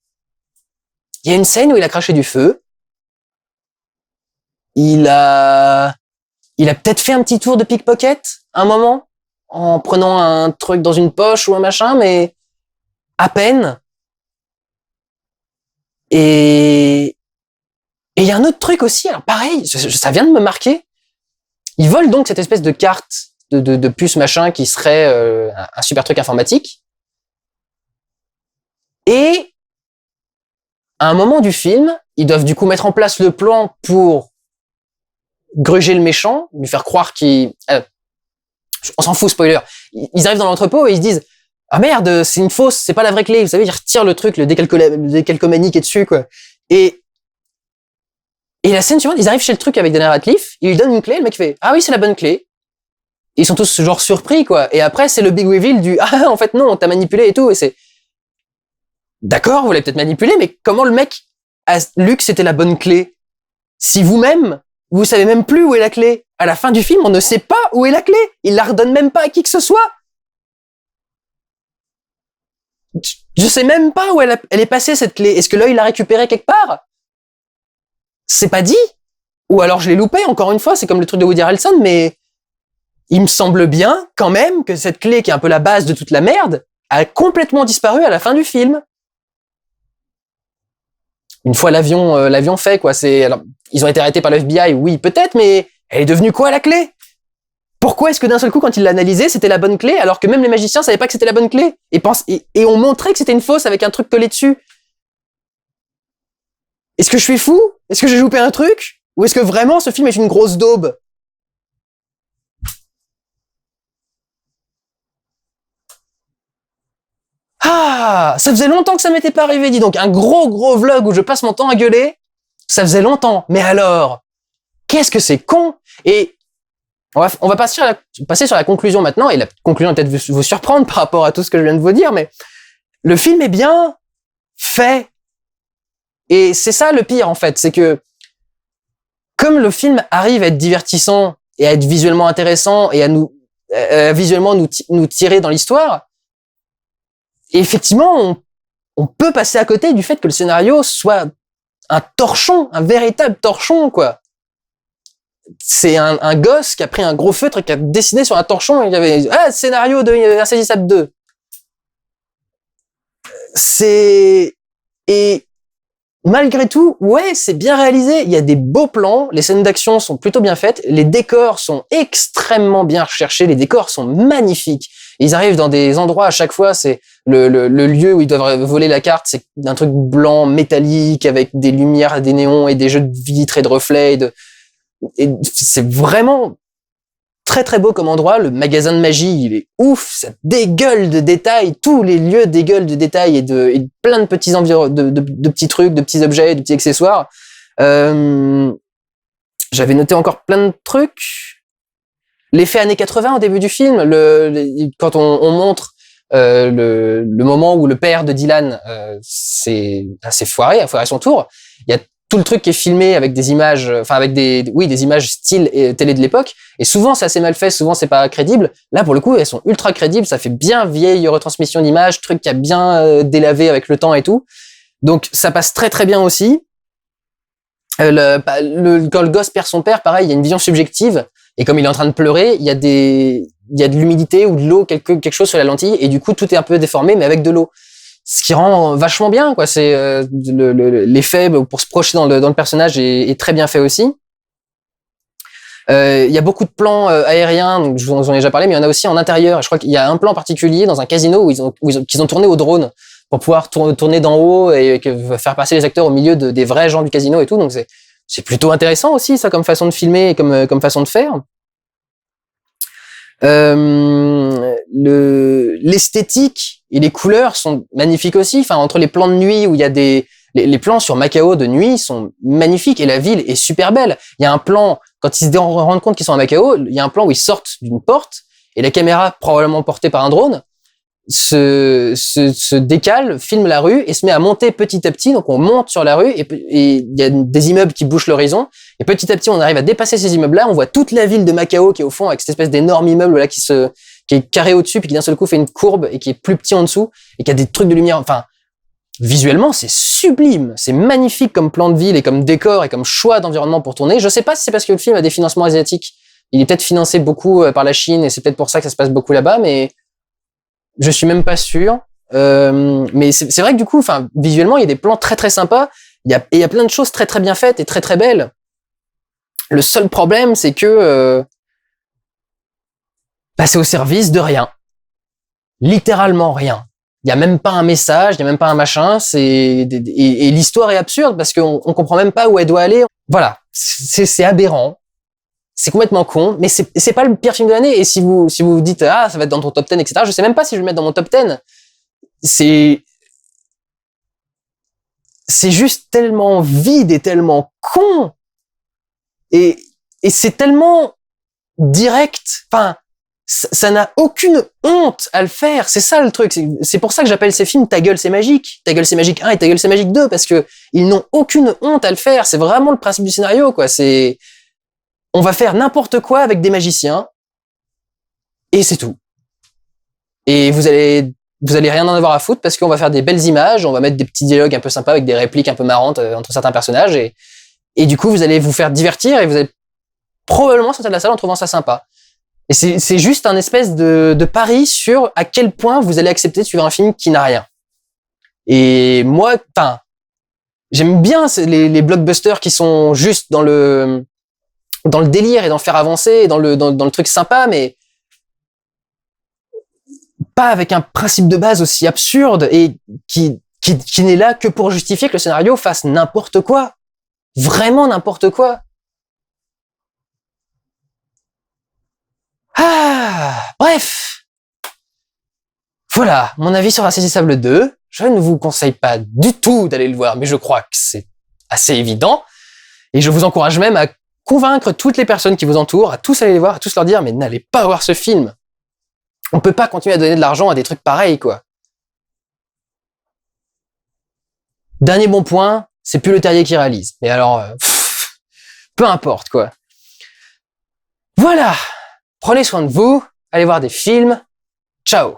Il y a une scène où il a craché du feu. Il a peut-être fait un petit tour de pickpocket, un moment, en prenant un truc dans une poche ou un machin, mais à peine. Et il y a un autre truc aussi, alors pareil, ça vient de me marquer. Il vole donc cette espèce de carte de puce machin qui serait un super truc informatique. Et à un moment du film, ils doivent du coup mettre en place le plan pour gruger le méchant, lui faire croire qu'il... on s'en fout, spoiler. Ils arrivent dans l'entrepôt et ils se disent « Ah merde, c'est une fausse, c'est pas la vraie clé. » Vous savez, ils retirent le truc, le décalcomanie qui est dessus, quoi. Et la scène suivante, ils arrivent chez le truc avec Daniel Radcliffe, ils lui donnent une clé, le mec fait « Ah oui, c'est la bonne clé. » Ils sont tous genre surpris, quoi. Et après, c'est le big reveal du « Ah, en fait, non, on t'a manipulé et tout. » Et c'est... D'accord, vous l'avez peut-être manipulé, mais comment le mec a lu que c'était la bonne clé? Si vous-même, vous savez même plus où est la clé. À la fin du film, on ne sait pas où est la clé. Il la redonne même pas à qui que ce soit. Je sais même pas où elle est passée, cette clé. Est-ce que l'œil l'a récupérée quelque part? C'est pas dit. Ou alors je l'ai loupé, encore une fois, c'est comme le truc de Woody Harrelson, mais il me semble bien, quand même, que cette clé, qui est un peu la base de toute la merde, a complètement disparu à la fin du film. Une fois l'avion fait, quoi. Alors, ils ont été arrêtés par le FBI, oui, peut-être, mais elle est devenue quoi, la clé? Pourquoi est-ce que d'un seul coup, quand ils l'analysaient, c'était la bonne clé, alors que même les magiciens savaient pas que c'était la bonne clé, et on montrait que c'était une fausse avec un truc collé dessus? Est-ce que je suis fou? Est-ce que j'ai loupé un truc? Ou est-ce que vraiment ce film est une grosse daube? Ah, ça faisait longtemps que ça m'était pas arrivé, dis donc. Un gros vlog où je passe mon temps à gueuler, ça faisait longtemps. Mais alors, qu'est-ce que c'est con? Et on va passer sur la conclusion maintenant, et la conclusion va peut-être vous surprendre par rapport à tout ce que je viens de vous dire, mais le film est bien fait. Et c'est ça le pire, en fait, c'est que comme le film arrive à être divertissant et à être visuellement intéressant et à visuellement nous tirer dans l'histoire, effectivement, on peut passer à côté du fait que le scénario soit un torchon, un véritable torchon, quoi. C'est un gosse qui a pris un gros feutre et qui a dessiné sur un torchon et il y avait scénario de Insaisissable 2. Et malgré tout, ouais, c'est bien réalisé. Il y a des beaux plans, les scènes d'action sont plutôt bien faites, les décors sont extrêmement bien recherchés, les décors sont magnifiques. Ils arrivent dans des endroits à chaque fois, c'est le lieu où ils doivent voler la carte, c'est un truc blanc métallique avec des lumières, des néons et des jeux de vitres et de reflets. Et c'est vraiment très très beau comme endroit. Le magasin de magie, il est ouf, ça dégueule de détails, tous les lieux dégueulent de détails et de plein de petits de petits trucs, de petits objets, de petits accessoires. J'avais noté encore plein de trucs. L'effet années 80 au début du film, quand on montre le moment où le père de Dylan s'est foiré, a foiré son tour, il y a tout le truc qui est filmé avec des images, enfin avec des images style et télé de l'époque, et souvent c'est assez mal fait, souvent c'est pas crédible. Là pour le coup elles sont ultra crédibles, ça fait bien vieille retransmission d'images, truc qui a bien délavé avec le temps et tout, donc ça passe très très bien aussi. Quand le gosse perd son père, pareil, il y a une vision subjective, et comme il est en train de pleurer, il y a de l'humidité ou de l'eau, quelque chose sur la lentille, et du coup tout est un peu déformé mais avec de l'eau. Ce qui rend vachement bien, quoi. C'est l'effet pour se projeter dans le personnage est très bien fait aussi. Il y a beaucoup de plans aériens, donc je vous en ai déjà parlé, mais il y en a aussi en intérieur. Je crois qu'il y a un plan particulier dans un casino qu'ils ont tourné au drone pour pouvoir tourner d'en haut et faire passer les acteurs au milieu des vrais gens du casino et tout. Donc c'est plutôt intéressant aussi ça comme façon de filmer et comme façon de faire. L'esthétique et les couleurs sont magnifiques aussi. Enfin, entre les plans de nuit où il y a les plans sur Macao de nuit sont magnifiques et la ville est super belle. Il y a un plan, quand ils se rendent compte qu'ils sont à Macao, il y a un plan où ils sortent d'une porte et la caméra, probablement portée par un drone, se décale, filme la rue et se met à monter petit à petit. Donc on monte sur la rue et il y a des immeubles qui bouchent l'horizon et petit à petit on arrive à dépasser ces immeubles-là. On voit toute la ville de Macao qui est au fond avec cette espèce d'énorme immeuble là qui est carré au-dessus puis qui d'un seul coup fait une courbe et qui est plus petit en dessous et qui a des trucs de lumière. Enfin, visuellement c'est sublime, c'est magnifique comme plan de ville et comme décor et comme choix d'environnement pour tourner. Je sais pas si c'est parce que le film a des financements asiatiques. Il est peut-être financé beaucoup par la Chine et c'est peut-être pour ça que ça se passe beaucoup là-bas, mais je suis même pas sûr. Mais c'est vrai que du coup, enfin, visuellement, il y a des plans très très sympas. Il y a plein de choses très très bien faites et très très belles. Le seul problème, c'est que c'est au service de rien. Littéralement rien. Il y a même pas un message, il y a même pas un machin. Et l'histoire est absurde parce qu'on comprend même pas où elle doit aller. Voilà, c'est aberrant. C'est complètement con, mais c'est pas le pire film de l'année. Et si vous vous dites ça va être dans ton top 10, etc. Je sais même pas si je vais le mettre dans mon top 10. C'est juste tellement vide et tellement con. Et c'est tellement direct. Enfin, ça n'a aucune honte à le faire. C'est ça le truc. C'est pour ça que j'appelle ces films Ta gueule c'est magique. Ta gueule c'est magique 1 et Ta gueule c'est magique 2 parce que ils n'ont aucune honte à le faire. C'est vraiment le principe du scénario, quoi. On va faire n'importe quoi avec des magiciens et c'est tout. Et vous allez rien en avoir à foutre parce qu'on va faire des belles images, on va mettre des petits dialogues un peu sympas avec des répliques un peu marrantes entre certains personnages et du coup vous allez vous faire divertir et vous allez probablement sortir de la salle en trouvant ça sympa. Et c'est juste un espèce de pari sur à quel point vous allez accepter de suivre un film qui n'a rien. Et moi, enfin, j'aime bien les blockbusters qui sont juste dans le délire et dans le faire avancer et dans le truc sympa, mais pas avec un principe de base aussi absurde et qui n'est là que pour justifier que le scénario fasse n'importe quoi. Vraiment n'importe quoi. Bref. Voilà, mon avis sur Insaisissable 2. Je ne vous conseille pas du tout d'aller le voir, mais je crois que c'est assez évident. Et je vous encourage même à convaincre toutes les personnes qui vous entourent, à tous aller les voir, à tous leur dire, mais n'allez pas voir ce film. On peut pas continuer à donner de l'argent à des trucs pareils, quoi. Dernier bon point, c'est plus Le Terrier qui réalise. Mais alors, peu importe, quoi. Voilà. Prenez soin de vous, allez voir des films. Ciao.